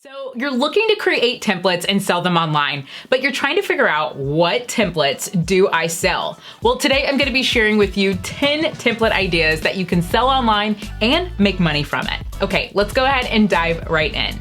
So you're looking to create templates and sell them online, but you're trying to figure out what templates do I sell? Well, today I'm going to be sharing with you 10 template ideas that you can sell online and make money from it. Okay, let's go ahead and dive right in.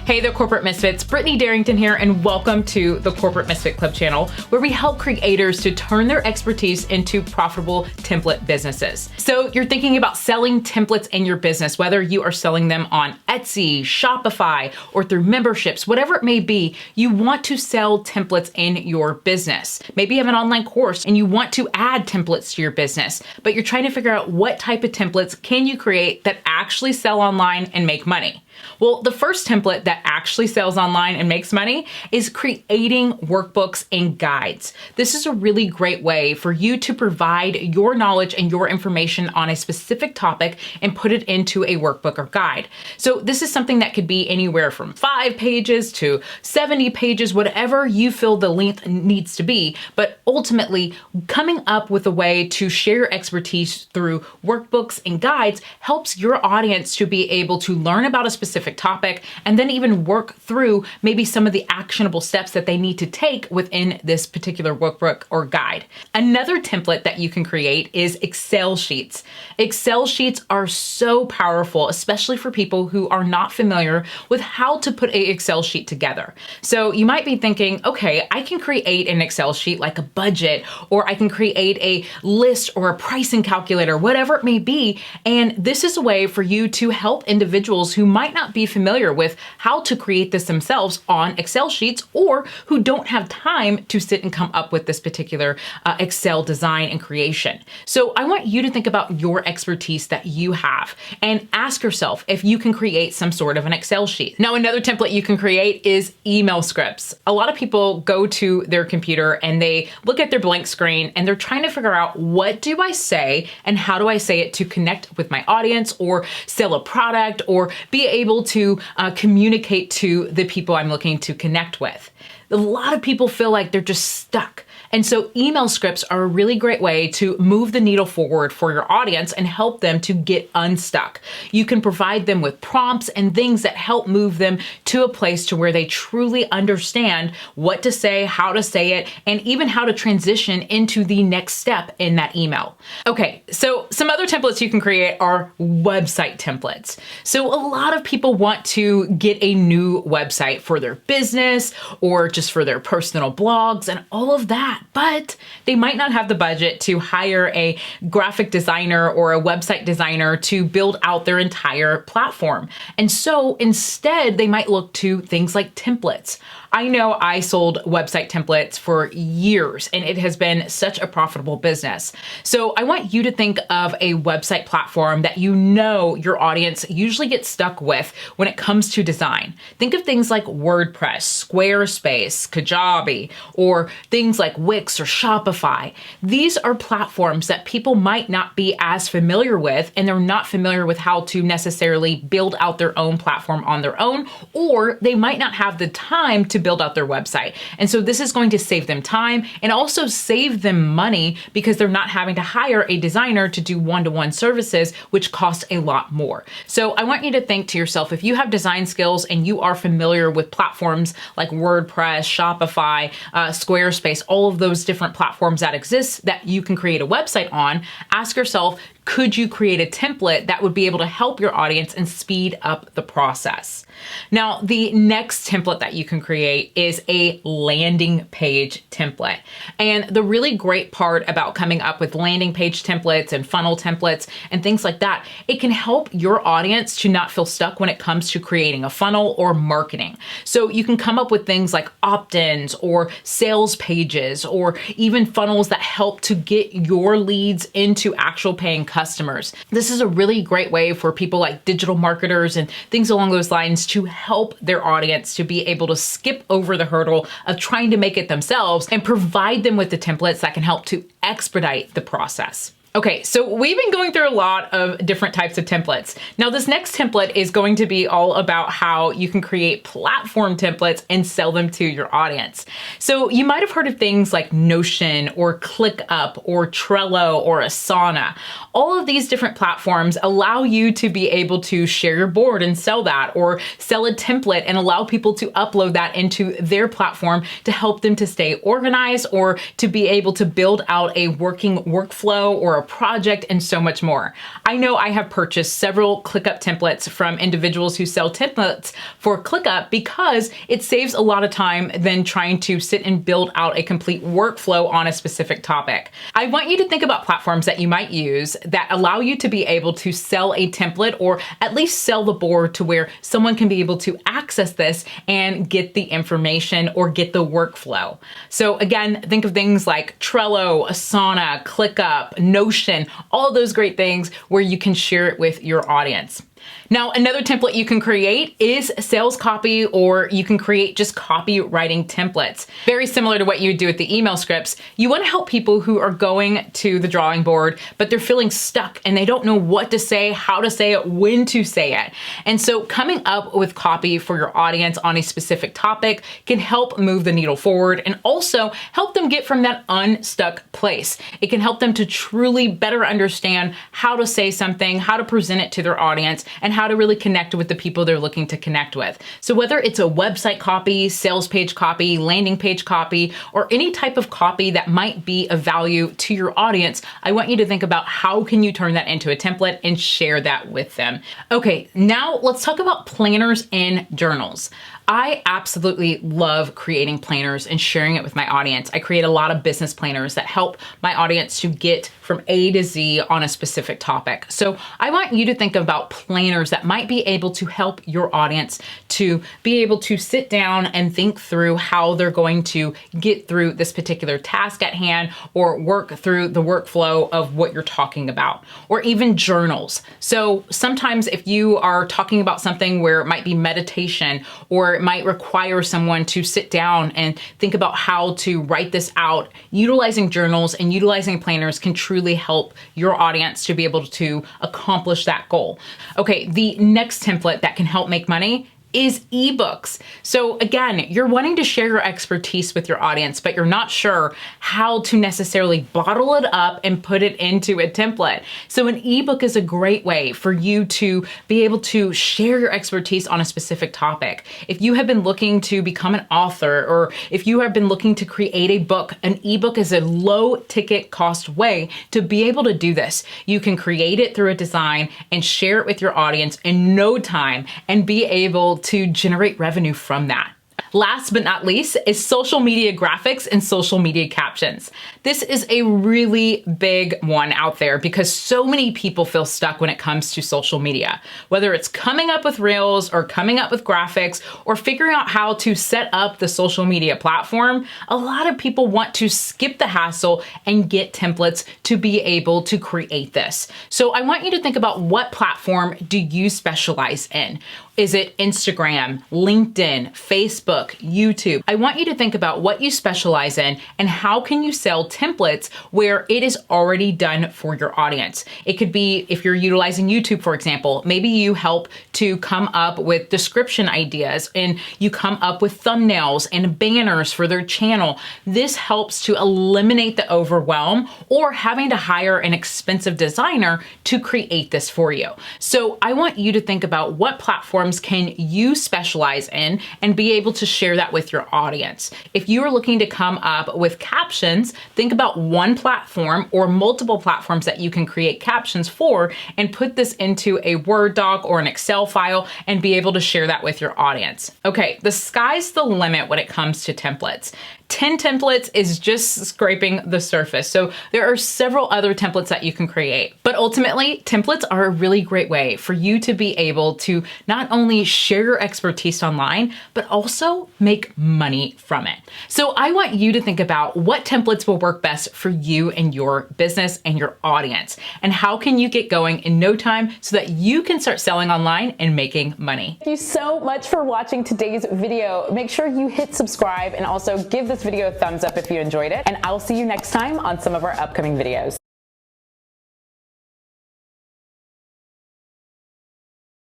Hey there, Corporate Misfits. Brittany Darrington here, and welcome to the Corporate Misfit Club channel, where we help creators to turn their expertise into profitable template businesses. So you're thinking about selling templates in your business, whether you are selling them on Etsy, Shopify, or through memberships, whatever it may be, you want to sell templates in your business. Maybe you have an online course and you want to add templates to your business, but you're trying to figure out what type of templates can you create that actually sell online and make money. Well, the first template that actually sells online and makes money is creating workbooks and guides. This is a really great way for you to provide your knowledge and your information on a specific topic and put it into a workbook or guide. So this is something that could be anywhere from 5 pages to 70 pages, whatever you feel the length needs to be. But ultimately, coming up with a way to share your expertise through workbooks and guides helps your audience to be able to learn about a specific topic and then even work through maybe some of the actionable steps that they need to take within this particular workbook or guide. Another template that you can create is Excel sheets. Excel sheets are so powerful, especially for people who are not familiar with how to put an Excel sheet together. So you might be thinking, okay, I can create an Excel sheet like a budget, or I can create a list or a pricing calculator, whatever it may be. And this is a way for you to help individuals who might not be familiar with how to create this themselves on Excel sheets, or who don't have time to sit and come up with this particular Excel design and creation. So I want you to think about your expertise that you have and ask yourself if you can create some sort of an Excel sheet. Now, another template you can create is email scripts. A lot of people go to their computer and they look at their blank screen and they're trying to figure out, what do I say and how do I say it to connect with my audience or sell a product or be able to communicate to the people I'm looking to connect with. A lot of people feel like they're just stuck. And so email scripts are a really great way to move the needle forward for your audience and help them to get unstuck. You can provide them with prompts and things that help move them to a place to where they truly understand what to say, how to say it, and even how to transition into the next step in that email. Okay, so some other templates you can create are website templates. So a lot of people want to get a new website for their business or just for their personal blogs and all of that. But they might not have the budget to hire a graphic designer or a website designer to build out their entire platform. And so instead, they might look to things like templates. I know I sold website templates for years, and it has been such a profitable business. So I want you to think of a website platform that you know your audience usually gets stuck with when it comes to design. Think of things like WordPress, Squarespace, Kajabi, or things like Wix or Shopify. These are platforms that people might not be as familiar with, and they're not familiar with how to necessarily build out their own platform on their own, or they might not have the time to build out their website. And so this is going to save them time and also save them money because they're not having to hire a designer to do one-to-one services, which cost a lot more. So I want you to think to yourself, if you have design skills and you are familiar with platforms like WordPress, Shopify, Squarespace, all of those different platforms that exist that you can create a website on, ask yourself, could you create a template that would be able to help your audience and speed up the process? Now, the next template that you can create is a landing page template. And the really great part about coming up with landing page templates and funnel templates and things like that, it can help your audience to not feel stuck when it comes to creating a funnel or marketing. So you can come up with things like opt-ins or sales pages or even funnels that help to get your leads into actual paying customers. This is a really great way for people like digital marketers and things along those lines to help their audience to be able to skip over the hurdle of trying to make it themselves and provide them with the templates that can help to expedite the process. Okay, so we've been going through a lot of different types of templates. Now this next template is going to be all about how you can create platform templates and sell them to your audience. So you might have heard of things like Notion or ClickUp or Trello or Asana. All of these different platforms allow you to be able to share your board and sell that, or sell a template and allow people to upload that into their platform to help them to stay organized or to be able to build out a working workflow or a project and so much more. I know I have purchased several ClickUp templates from individuals who sell templates for ClickUp because it saves a lot of time than trying to sit and build out a complete workflow on a specific topic. I want you to think about platforms that you might use that allow you to be able to sell a template or at least sell the board to where someone can be able to access this and get the information or get the workflow. So again, think of things like Trello, Asana, ClickUp, Notion, all those great things where you can share it with your audience. Now, another template you can create is sales copy, or you can create just copywriting templates. Very similar to what you would do with the email scripts. You want to help people who are going to the drawing board, but they're feeling stuck and they don't know what to say, how to say it, when to say it. And so coming up with copy for your audience on a specific topic can help move the needle forward and also help them get from that unstuck place. It can help them to truly better understand how to say something, how to present it to their audience, and how to really connect with the people they're looking to connect with. So whether it's a website copy, sales page copy, landing page copy, or any type of copy that might be of value to your audience, I want you to think about how can you turn that into a template and share that with them. Okay, now let's talk about planners and journals. I absolutely love creating planners and sharing it with my audience. I create a lot of business planners that help my audience to get from A to Z on a specific topic. So I want you to think about planners that might be able to help your audience to be able to sit down and think through how they're going to get through this particular task at hand, or work through the workflow of what you're talking about, or even journals. So sometimes if you are talking about something where it might be meditation, or it might require someone to sit down and think about how to write this out, utilizing journals and utilizing planners can truly help your audience to be able to accomplish that goal. Okay, the next template that can help make money is ebooks. So again, you're wanting to share your expertise with your audience, but you're not sure how to necessarily bottle it up and put it into a template. So an ebook is a great way for you to be able to share your expertise on a specific topic. If you have been looking to become an author, or if you have been looking to create a book, an ebook is a low ticket cost way to be able to do this. You can create it through a design and share it with your audience in no time and be able to generate revenue from that. Last but not least is social media graphics and social media captions. This is a really big one out there because so many people feel stuck when it comes to social media. Whether it's coming up with reels or coming up with graphics or figuring out how to set up the social media platform, a lot of people want to skip the hassle and get templates to be able to create this. So I want you to think about, what platform do you specialize in? Is it Instagram, LinkedIn, Facebook, YouTube? I want you to think about what you specialize in and how can you sell templates where it is already done for your audience. It could be, if you're utilizing YouTube, for example, maybe you help to come up with description ideas and you come up with thumbnails and banners for their channel. This helps to eliminate the overwhelm or having to hire an expensive designer to create this for you. So I want you to think about, what platforms can you specialize in and be able to share that with your audience. If you are looking to come up with captions, think about one platform or multiple platforms that you can create captions for and put this into a Word doc or an Excel file and be able to share that with your audience. Okay, the sky's the limit when it comes to templates. 10 templates is just scraping the surface. So there are several other templates that you can create. But ultimately, templates are a really great way for you to be able to not only share your expertise online, but also make money from it. So I want you to think about what templates will work best for you and your business and your audience, and how can you get going in no time so that you can start selling online and making money. Thank you so much for watching today's video. Make sure you hit subscribe and also give this video a thumbs up if you enjoyed it, and I'll see you next time on some of our upcoming videos.